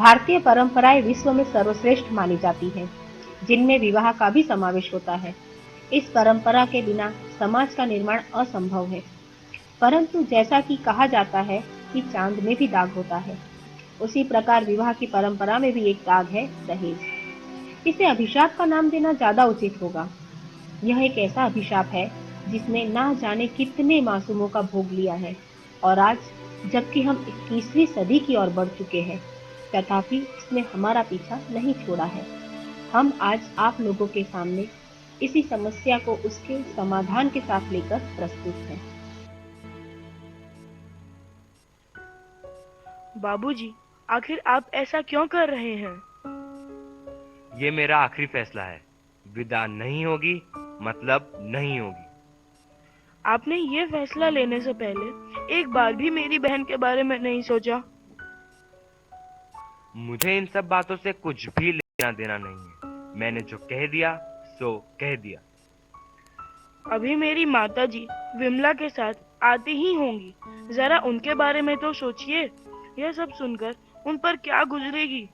भारतीय परंपराएं विश्व में सर्वश्रेष्ठ मानी जाती हैं, जिनमें विवाह का भी समावेश होता है। इस परंपरा के बिना समाज का निर्माण असंभव है। परंतु जैसा कि कहा जाता है कि चांद में भी दाग होता है, उसी प्रकार विवाह की परंपरा में भी एक दाग है, दहेज। इसे अभिशाप का नाम देना ज्यादा उचित होगा। यह एक ऐसा अभिशाप है जिसने ना जाने कितने मासूमों का भोग लिया है, और आज जबकि हम 21वीं सदी की ओर बढ़ चुके हैं, तथापि इसने हमारा पीछा नहीं छोड़ा है। हम आज आप लोगों के सामने इसी समस्या को उसके समाधान के साथ लेकर प्रस्तुत हैं। बाबूजी, आखिर आप ऐसा क्यों कर रहे हैं? ये मेरा आखिरी फैसला है। विदा नहीं होगी मतलब नहीं होगी। आपने ये फैसला लेने से पहले एक बार भी मेरी बहन के बारे में नहीं सोचा? मुझे इन सब बातों से कुछ भी लेना देना नहीं है। मैंने जो कह दिया सो कह दिया। अभी मेरी माताजी विमला के साथ आती ही होंगी। जरा उनके बारे में तो सोचिए। यह सब सुनकर उन पर क्या गुजरेगी।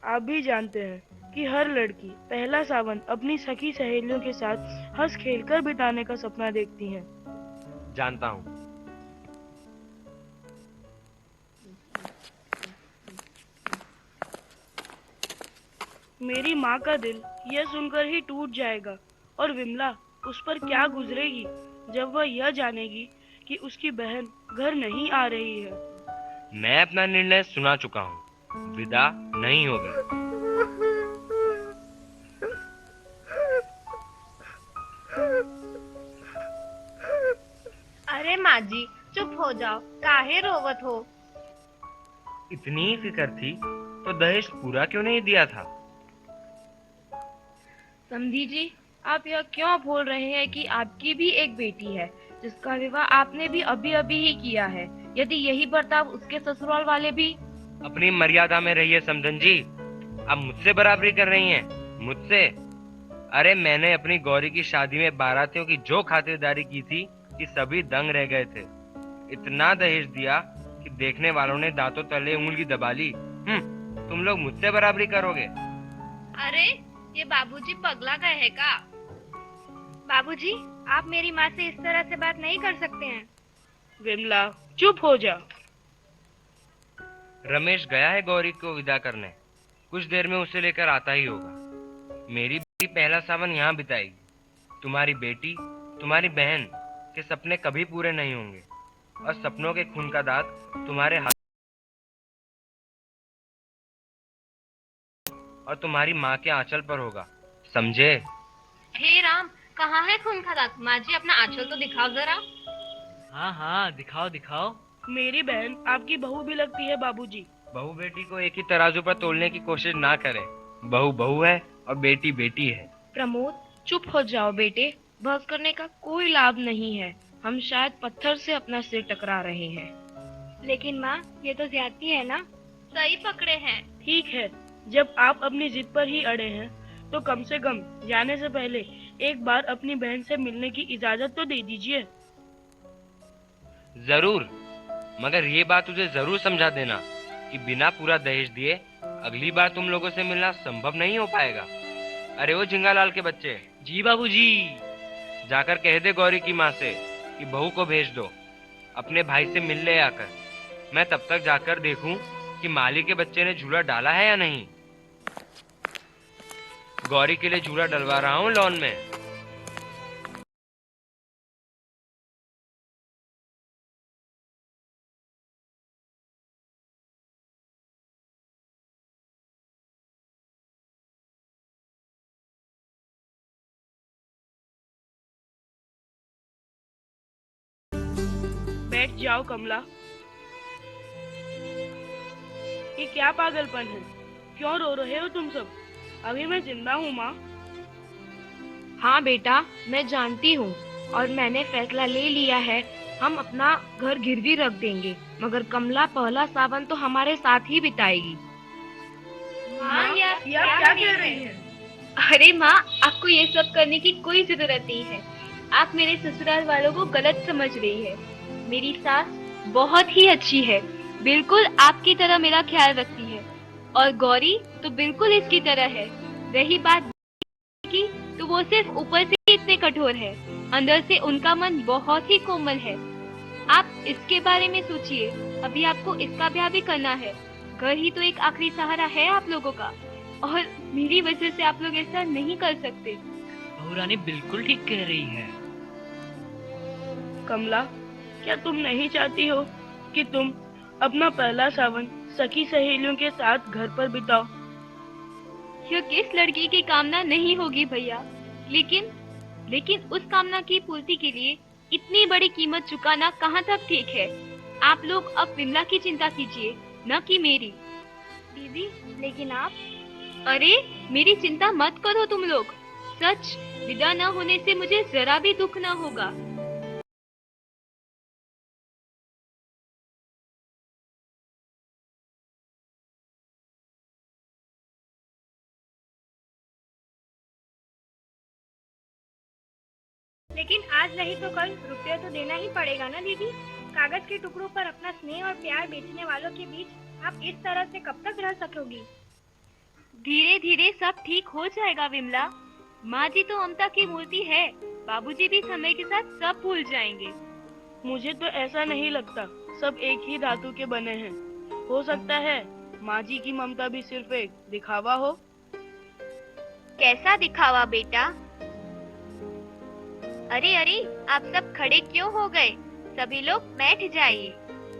आप भी जानते हैं कि हर लड़की पहला सावन अपनी सखी सहेलियों के साथ हंस खेलकर बिताने का सपना देखती है। जानता हूँ। मेरी माँ का दिल यह सुनकर ही टूट जाएगा। और विमला, उस पर क्या गुजरेगी जब वह यह जानेगी कि उसकी बहन घर नहीं आ रही है। मैं अपना निर्णय सुना चुका हूँ। विदा नहीं होगी। अरे माँ जी, चुप हो जाओ, काहे रोवत हो? इतनी ही फिक्र थी तो दहेज पूरा क्यों नहीं दिया था? समधी जी, आप यह क्यों बोल रहे हैं कि आपकी भी एक बेटी है जिसका विवाह आपने भी अभी अभी ही किया है? यदि यही बर्ताव उसके ससुराल वाले भी। अपनी मर्यादा में रहिए समधन जी। अब मुझसे बराबरी कर रही हैं? मुझसे? अरे मैंने अपनी गौरी की शादी में बारातियों की जो खातिरदारी की थी कि सभी दंग रह गए थे। इतना दहेज दिया कि देखने वालों ने दांतों तले उंगली दबा ली। तुम लोग मुझसे बराबरी करोगे? अरे ये बाबूजी पगला गए हैं का? बाबूजी, आप मेरी माँ से इस तरह से बात नहीं कर सकते हैं। विमला, चुप हो जा। रमेश गया है गौरी को विदा करने। कुछ देर में उसे लेकर आता ही होगा। मेरी बेटी पहला सावन यहाँ बिताएगी। तुम्हारी बेटी, तुम्हारी बहन के सपने कभी पूरे नहीं होंगे, और सपनों के खून का दाग तुम्हारे हाथ और तुम्हारी माँ के आंचल पर होगा। समझे? हे राम, कहाँ है खून का दाग? माँ जी, अपना आंचल तो दिखाओ जरा। हाँ हाँ, दिखाओ दिखाओ। मेरी बहन आपकी बहू भी लगती है बाबूजी। बहू बेटी को एक ही तराजू पर तोलने की कोशिश ना करें। बहू बहू है और बेटी बेटी है। प्रमोद, चुप हो जाओ बेटे। बहस करने का कोई लाभ नहीं है। हम शायद पत्थर से अपना सिर टकरा रहे हैं। लेकिन माँ, ये तो ज्यादती है ना? सही पकड़े हैं। ठीक है, जब आप अपनी जिद पर ही अड़े हैं तो कम से कम जाने से पहले एक बार अपनी बहन से मिलने की इजाजत तो दे दीजिए। जरूर, मगर ये बात तुझे जरूर समझा देना कि बिना पूरा दहेज दिए अगली बार तुम लोगों से मिलना संभव नहीं हो पाएगा। अरे वो झिंगालाल के बच्चे। जी बाबूजी। जाकर कह दे गौरी की माँ से कि बहू को भेज दो, अपने भाई से मिल ले आकर। मैं तब तक जाकर देखूं कि माली के बच्चे ने झूला डाला है या नहीं। गौरी के लिए झूला डलवा रहा हूँ लॉन में। बैठ जाओ कमला। ये क्या पागलपन है? क्यों रो रहे हो तुम सब? अभी मैं जिंदा हूँ माँ। हाँ बेटा, मैं जानती हूँ और मैंने फैसला ले लिया है। हम अपना घर गिरवी रख देंगे, मगर कमला पहला सावन तो हमारे साथ ही बिताएगी। माँ, ये आप क्या कह रही हैं? अरे माँ, आपको ये सब करने की कोई जरूरत नहीं है। आप मेरे ससुराल वालों को गलत समझ रही है। मेरी सास बहुत ही अच्छी है। बिल्कुल आपकी तरह मेरा ख्याल रखती है, और गौरी तो बिल्कुल इसकी तरह है। रही बात की, तो वो सिर्फ ऊपर से ही इतने कठोर है, अंदर से उनका मन बहुत ही कोमल है। आप इसके बारे में सोचिए, अभी आपको इसका ब्याह भी करना है। घर ही तो एक आखिरी सहारा है आप लोगों का, और मेरी वजह से आप लोग ऐसा नहीं कर सकते। बहू रानी बिल्कुल ठीक कह रही है। कमला, क्या तुम नहीं चाहती हो कि तुम अपना पहला सावन सखी सहेलियों के साथ घर पर बिताओ? यह किस लड़की की कामना नहीं होगी भैया, लेकिन उस कामना की पूर्ति के लिए इतनी बड़ी कीमत चुकाना कहाँ तक ठीक है। आप लोग अब विमला की चिंता कीजिए, न कि मेरी। दीदी, लेकिन आप? अरे मेरी चिंता मत करो तुम लोग। सच, विदा न होने से मुझे जरा भी दुख न होगा। लेकिन आज नहीं तो कल रुपया तो देना ही पड़ेगा ना दीदी। कागज के टुकड़ों पर अपना स्नेह और प्यार बेचने वालों के बीच आप इस तरह से कब तक रह सकोगी? धीरे धीरे सब ठीक हो जाएगा विमला। माँ जी तो ममता की मूर्ति है, बाबूजी भी समय के साथ सब भूल जाएंगे। मुझे तो ऐसा नहीं लगता, सब एक ही धातु के बने हैं। हो सकता है माँ जी की ममता भी सिर्फ एक दिखावा हो। कैसा दिखावा बेटा? अरे अरे, आप सब खड़े क्यों हो गए? सभी लोग बैठ जाइए।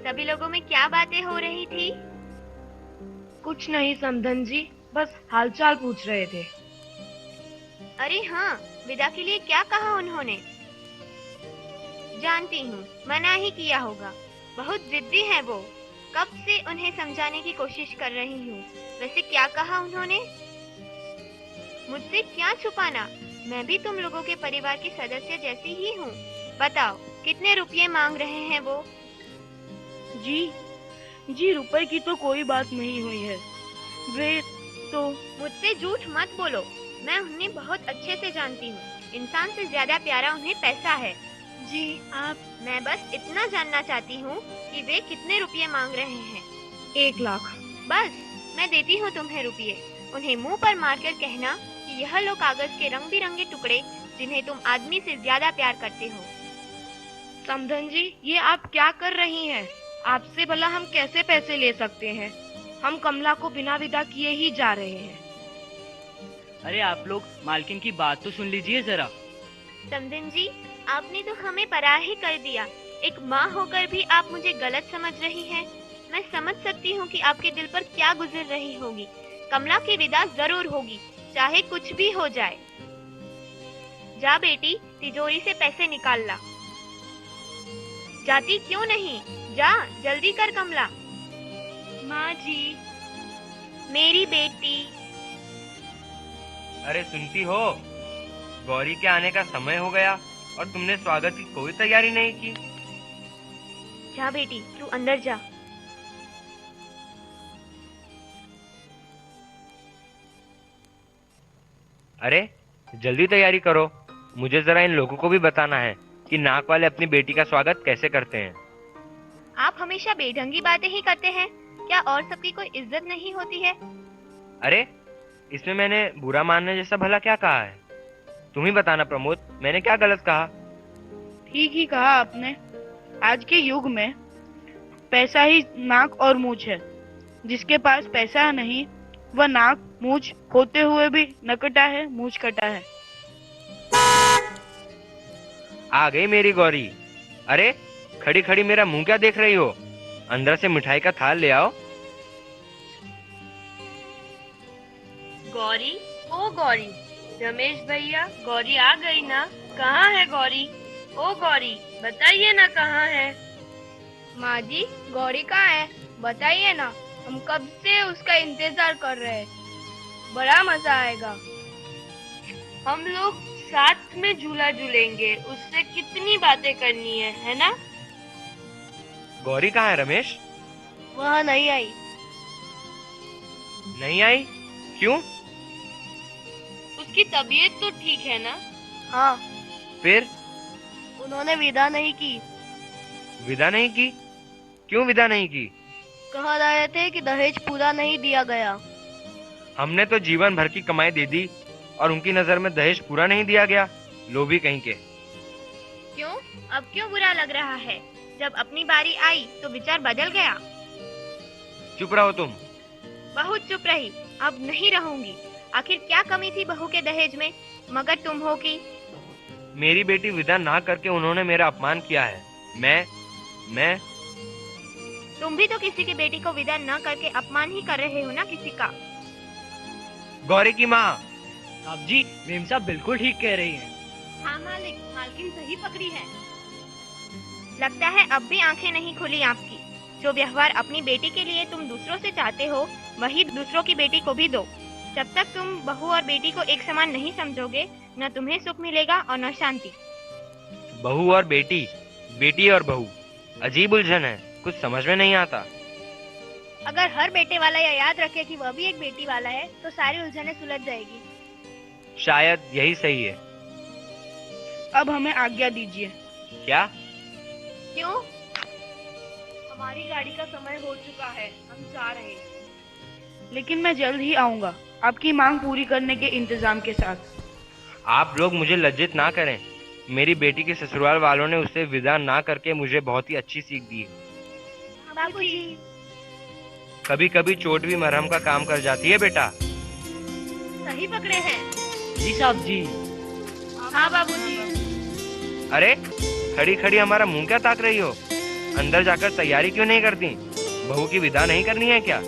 सभी लोगों में क्या बातें हो रही थी? कुछ नहीं समधन जी, बस हालचाल पूछ रहे थे। अरे हाँ, विदा के लिए क्या कहा उन्होंने? जानती हूँ, मना ही किया होगा। बहुत जिद्दी है वो। कब से उन्हें समझाने की कोशिश कर रही हूँ। वैसे क्या कहा उन्होंने? मुझसे क्या छुपाना? मैं भी तुम लोगों के परिवार की सदस्य जैसी ही हूँ। बताओ, कितने रुपये मांग रहे हैं वो? जी रुपए की तो कोई बात नहीं हुई है। वे तो मुझसे झूठ मत बोलो। मैं उन्हें बहुत अच्छे से जानती हूँ। इंसान से ज्यादा प्यारा उन्हें पैसा है। जी आप। मैं बस इतना जानना चाहती हूँ कि वे कितने रुपये मांग रहे हैं। 1 लाख। बस, मैं देती हूँ तुम्हें रुपये। उन्हें मुंह पर मारकर कहना कि यह लो कागज के रंग बिरंगे टुकड़े जिन्हें तुम आदमी से ज्यादा प्यार करते हो। समधन जी, ये आप क्या कर रही हैं? आपसे भला हम कैसे पैसे ले सकते हैं? हम कमला को बिना विदा किए ही जा रहे हैं। अरे आप लोग मालकिन की बात तो सुन लीजिए जरा। समधन जी, आपने तो हमें पराया ही कर दिया। एक माँ होकर भी आप मुझे गलत समझ रही हैं। मैं समझ सकती हूँ कि आपके दिल पर क्या गुजर रही होगी। कमला की विदा जरूर होगी, चाहे कुछ भी हो जाए। जा बेटी, तिजोरी से पैसे निकाल ला। जाती क्यों नहीं? जा, जल्दी कर कमला। माँ जी। मेरी बेटी। अरे सुनती हो, गौरी के आने का समय हो गया और तुमने स्वागत की कोई तैयारी नहीं की। जा बेटी, तू अंदर जा। अरे जल्दी तैयारी करो, मुझे जरा इन लोगों को भी बताना है कि नाक वाले अपनी बेटी का स्वागत कैसे करते हैं। आप हमेशा बेढंगी बातें ही करते हैं। क्या और सबकी कोई इज्जत नहीं होती है? अरे इसमें मैंने बुरा मानने जैसा भला क्या कहा है? तुम ही बताना प्रमोद, मैंने क्या गलत कहा? ठीक ही कहा आपने। आज के युग में पैसा ही नाक और मूछ है। जिसके पास पैसा नहीं, वह नाक मूछ होते हुए भी नकटा है, मूछ कटा है। आ गई मेरी गौरी। अरे खड़ी खड़ी मेरा मुंह क्या देख रही हो? अंदर से मिठाई का थाल ले आओ। गौरी, ओ गौरी, रमेश भैया, गौरी आ गई ना? कहाँ है गौरी? ओ गौरी, बताइए ना कहाँ है? माँ जी, गौरी कहाँ है? बताइए ना, हम कब से उसका इंतजार कर रहे हैं। बड़ा मजा आएगा। हम लोग साथ में झूला झूलेंगे, उससे कितनी बातें करनी है ना? गौरी कहाँ है रमेश? वह नहीं आई। नहीं आई? क्यों? उसकी तबीयत तो ठीक है ना? हाँ, फिर उन्होंने विदा नहीं की। विदा नहीं की? क्यों विदा नहीं की? कह रहे थे कि दहेज पूरा नहीं दिया गया। हमने तो जीवन भर की कमाई दे दी और उनकी नजर में दहेज पूरा नहीं दिया गया। लोभी कहीं के। क्यों? अब क्यों बुरा लग रहा है? जब अपनी बारी आई तो विचार बदल गया। चुप रहो तुम। बहुत चुप रही, अब नहीं रहूंगी। आखिर क्या कमी थी बहू के दहेज में, मगर तुम हो कि मेरी बेटी विदा ना करके उन्होंने मेरा अपमान किया है। मैं तुम भी तो किसी की बेटी को विदा न करके अपमान ही कर रहे हो ना किसी का। गौरी की माँ। साहब जी, मेम साहब बिल्कुल ठीक कह रही हैं। हाँ मालिक, मालकिन सही पकड़ी है। लगता है अब भी आंखें नहीं खुली आपकी। जो व्यवहार अपनी बेटी के लिए तुम दूसरों से चाहते हो, वही दूसरों की बेटी को भी दो। जब तक तुम बहू और बेटी को एक समान नहीं समझोगे, न तुम्हें सुख मिलेगा और न शांति। बहू और बेटी, बेटी और बहू, अजीब उलझन है, कुछ समझ में नहीं आता। अगर हर बेटे वाला यह याद रखे कि वह भी एक बेटी वाला है, तो सारी उलझनें सुलझ जाएगी। शायद यही सही है। अब हमें आज्ञा दीजिए। क्या? क्यों? हमारी गाड़ी का समय हो चुका है, हम जा रहे हैं। लेकिन मैं जल्द ही आऊंगा, आपकी मांग पूरी करने के इंतजाम के साथ। आप लोग मुझे लज्जित ना करें। मेरी बेटी के ससुराल वालों ने उसे विदा ना करके मुझे बहुत ही अच्छी सीख दी। बाबूजी, कभी कभी चोट भी मरहम का काम कर जाती है बेटा। सही पकड़े हैं। जी साहब जी। हाँ बाबूजी। अरे खड़ी खड़ी हमारा मुंह क्या ताक रही हो? अंदर जाकर तैयारी क्यों नहीं करती? बहू की विदा नहीं करनी है क्या?